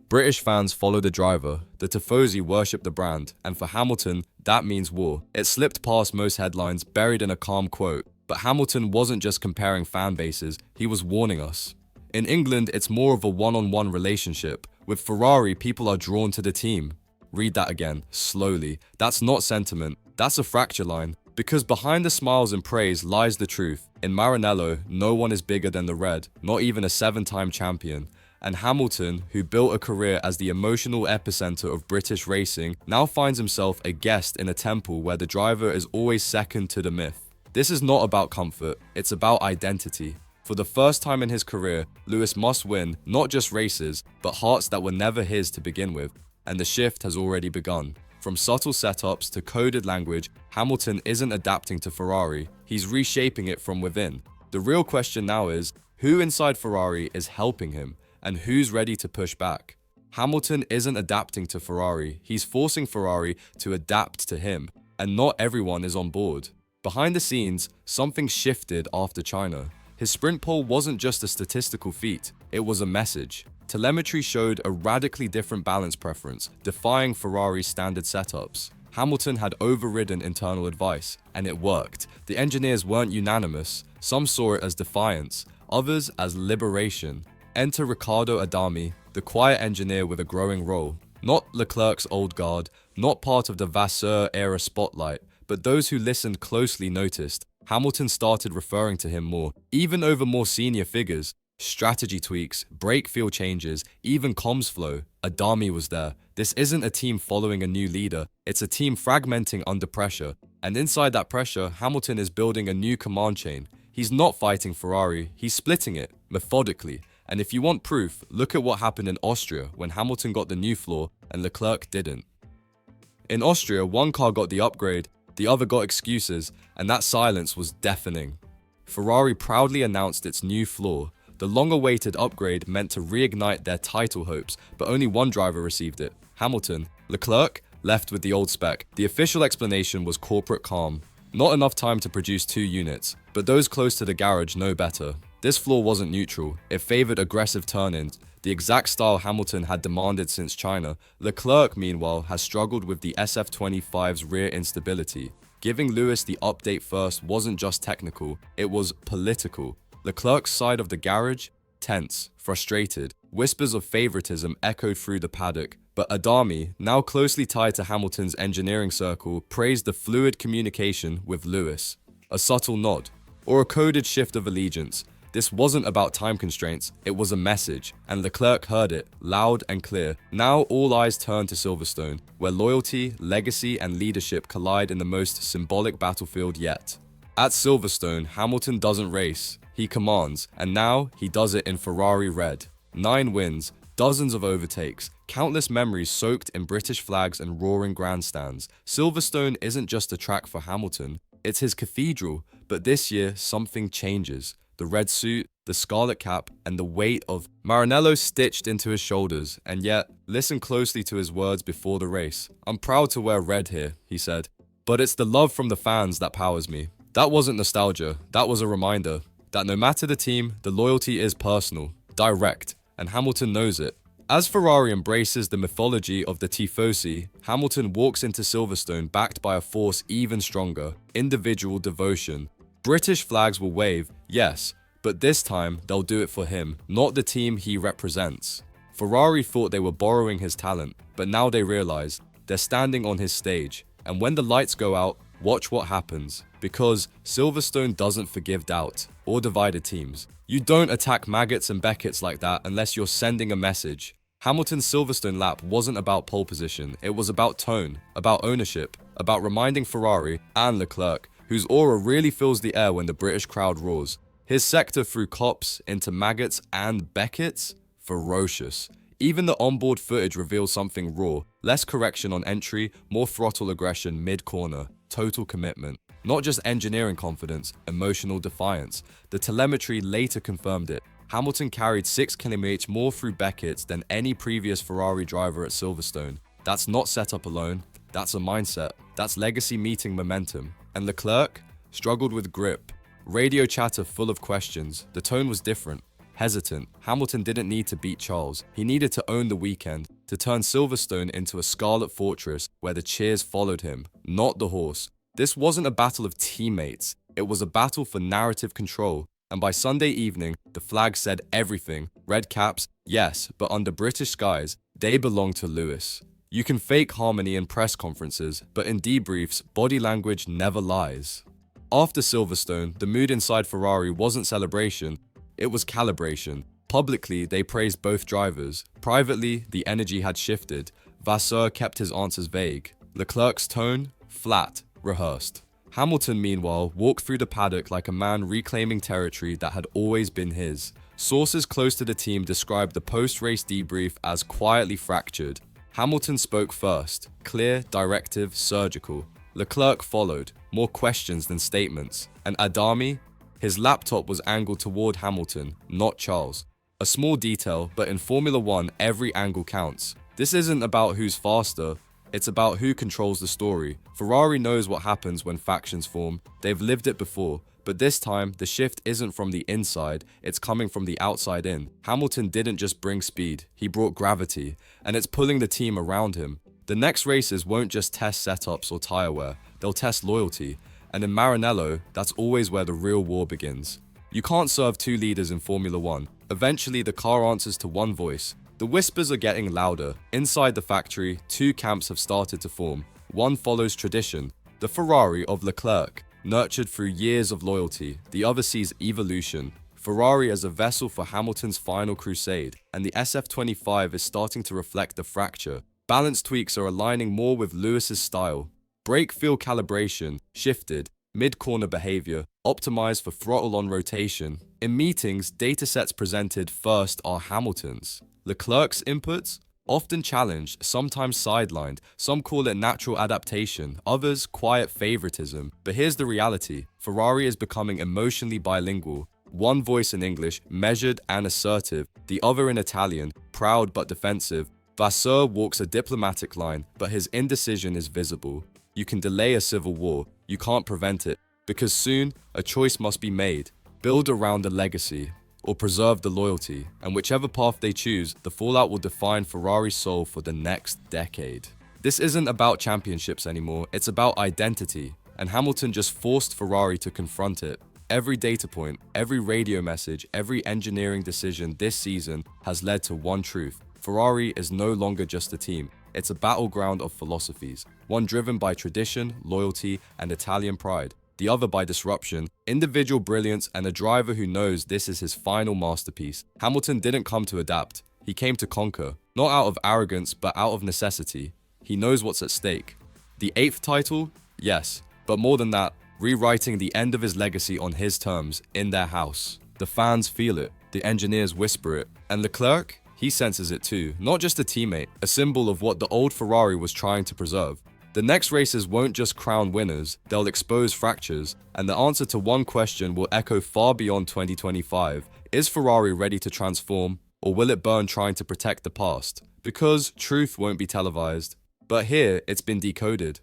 British fans follow the driver, the Tifosi worship the brand, and for Hamilton, that means war. It slipped past most headlines, buried in a calm quote. But Hamilton wasn't just comparing fan bases, he was warning us. In England, it's more of a one-on-one relationship. With Ferrari, people are drawn to the team. Read that again, slowly. That's not sentiment, that's a fracture line. Because behind the smiles and praise lies the truth. In Maranello, no one is bigger than the red, not even a 7-time champion. And Hamilton, who built a career as the emotional epicenter of British racing, now finds himself a guest in a temple where the driver is always second to the myth. This is not about comfort, it's about identity. For the first time in his career, Lewis must win not just races, but hearts that were never his to begin with. And the shift has already begun. From subtle setups to coded language, Hamilton isn't adapting to Ferrari, he's reshaping it from within. The real question now is, who inside Ferrari is helping him? And who's ready to push back? Hamilton isn't adapting to Ferrari, he's forcing Ferrari to adapt to him, and not everyone is on board. Behind the scenes, something shifted after China. His sprint pole wasn't just a statistical feat, it was a message. Telemetry showed a radically different balance preference, defying Ferrari's standard setups. Hamilton had overridden internal advice, and it worked. The engineers weren't unanimous, some saw it as defiance, others as liberation. Enter Ricardo Adami, the quiet engineer with a growing role. Not Leclerc's old guard, not part of the Vasseur-era spotlight, but those who listened closely noticed. Hamilton started referring to him more, even over more senior figures. Strategy tweaks, brake feel changes, even comms flow. Adami was there. This isn't a team following a new leader, it's a team fragmenting under pressure. And inside that pressure, Hamilton is building a new command chain. He's not fighting Ferrari, he's splitting it, methodically. And if you want proof, look at what happened in Austria when Hamilton got the new floor and Leclerc didn't. In Austria, one car got the upgrade, the other got excuses, and that silence was deafening. Ferrari proudly announced its new floor. The long-awaited upgrade meant to reignite their title hopes, but only one driver received it, Hamilton. Leclerc left with the old spec. The official explanation was corporate calm. Not enough time to produce 2 units, but those close to the garage know better. This floor wasn't neutral, it favored aggressive turn-ins, the exact style Hamilton had demanded since China. Leclerc, meanwhile, has struggled with the SF25's rear instability. Giving Lewis the update first wasn't just technical, it was political. Leclerc's side of the garage? Tense, frustrated. Whispers of favoritism echoed through the paddock, but Adami, now closely tied to Hamilton's engineering circle, praised the fluid communication with Lewis. A subtle nod, or a coded shift of allegiance. This wasn't about time constraints, it was a message, and Leclerc heard it, loud and clear. Now all eyes turn to Silverstone, where loyalty, legacy, and leadership collide in the most symbolic battlefield yet. At Silverstone, Hamilton doesn't race, he commands, and now he does it in Ferrari red. 9 wins, dozens of overtakes, countless memories soaked in British flags and roaring grandstands. Silverstone isn't just a track for Hamilton, it's his cathedral, but this year something changes. The red suit, the scarlet cap, and the weight of Maranello stitched into his shoulders, and yet, listen closely to his words before the race. "I'm proud to wear red here," he said, "but it's the love from the fans that powers me." That wasn't nostalgia, that was a reminder that no matter the team, the loyalty is personal, direct, and Hamilton knows it. As Ferrari embraces the mythology of the Tifosi, Hamilton walks into Silverstone backed by a force even stronger, individual devotion. British flags will wave, yes, but this time they'll do it for him, not the team he represents. Ferrari thought they were borrowing his talent, but now they realize they're standing on his stage. And when the lights go out, watch what happens. Because Silverstone doesn't forgive doubt or divided teams. You don't attack Maggots and Beckett's like that unless you're sending a message. Hamilton's Silverstone lap wasn't about pole position, it was about tone, about ownership, about reminding Ferrari and Leclerc, whose aura really fills the air when the British crowd roars. His sector through Copse into Maggots and Beckett's? Ferocious. Even the onboard footage reveals something raw. Less correction on entry, more throttle aggression mid-corner. Total commitment. Not just engineering confidence, emotional defiance. The telemetry later confirmed it. Hamilton carried 6 km more through Beckett's than any previous Ferrari driver at Silverstone. That's not setup alone, that's a mindset. That's legacy meeting momentum. And Leclerc struggled with grip. Radio chatter full of questions. The tone was different. hesitant. Hamilton didn't need to beat Charles. He needed to own the weekend, to turn Silverstone into a scarlet fortress where the cheers followed him, not the horse. This wasn't a battle of teammates. It was a battle for narrative control. And by Sunday evening, the flag said everything. Red caps, yes, but under British skies, they belong to Lewis. You can fake harmony in press conferences, but in debriefs, body language never lies. After Silverstone, the mood inside Ferrari wasn't celebration, it was calibration. Publicly, they praised both drivers. Privately, the energy had shifted. Vasseur kept his answers vague. Leclerc's tone, flat, rehearsed. Hamilton, meanwhile, walked through the paddock like a man reclaiming territory that had always been his. Sources close to the team described the post-race debrief as quietly fractured. Hamilton spoke first, clear, directive, surgical. Leclerc followed, more questions than statements. And Adami? His laptop was angled toward Hamilton, not Charles. A small detail, but in Formula One, every angle counts. This isn't about who's faster, it's about who controls the story. Ferrari knows what happens when factions form. They've lived it before. But this time, the shift isn't from the inside, it's coming from the outside in. Hamilton didn't just bring speed, he brought gravity, and it's pulling the team around him. The next races won't just test setups or tire wear, they'll test loyalty. And in Maranello, that's always where the real war begins. You can't serve two leaders in Formula One. Eventually, the car answers to one voice. The whispers are getting louder. Inside the factory, two camps have started to form. One follows tradition, the Ferrari of Leclerc, nurtured through years of loyalty. The other sees evolution. Ferrari as a vessel for Hamilton's final crusade, and the SF25 is starting to reflect the fracture. Balance tweaks are aligning more with Lewis's style. Brake feel calibration shifted, mid-corner behavior optimized for throttle on rotation. In meetings, datasets presented first are Hamilton's. Leclerc's inputs? Often challenged, sometimes sidelined. Some call it natural adaptation, others quiet favoritism. But here's the reality. Ferrari is becoming emotionally bilingual. One voice in English, measured and assertive. The other in Italian, proud but defensive. Vasseur walks a diplomatic line, but his indecision is visible. You can delay a civil war, you can't prevent it. Because soon, a choice must be made. Build around a legacy, or preserve the loyalty, and whichever path they choose, the fallout will define Ferrari's soul for the next decade. This isn't about championships anymore, it's about identity, and Hamilton just forced Ferrari to confront it. Every data point, every radio message, every engineering decision this season has led to one truth. Ferrari is no longer just a team, it's a battleground of philosophies, one driven by tradition, loyalty, and Italian pride. The other by disruption, individual brilliance, and a driver who knows this is his final masterpiece. Hamilton didn't come to adapt, he came to conquer, not out of arrogance, but out of necessity. He knows what's at stake. The 8th title? Yes, but more than that, rewriting the end of his legacy on his terms, in their house. The fans feel it, the engineers whisper it, and Leclerc? He senses it too, not just a teammate, a symbol of what the old Ferrari was trying to preserve. The next races won't just crown winners, they'll expose fractures, and the answer to one question will echo far beyond 2025. Is Ferrari ready to transform, or will it burn trying to protect the past? Because truth won't be televised. But here, it's been decoded.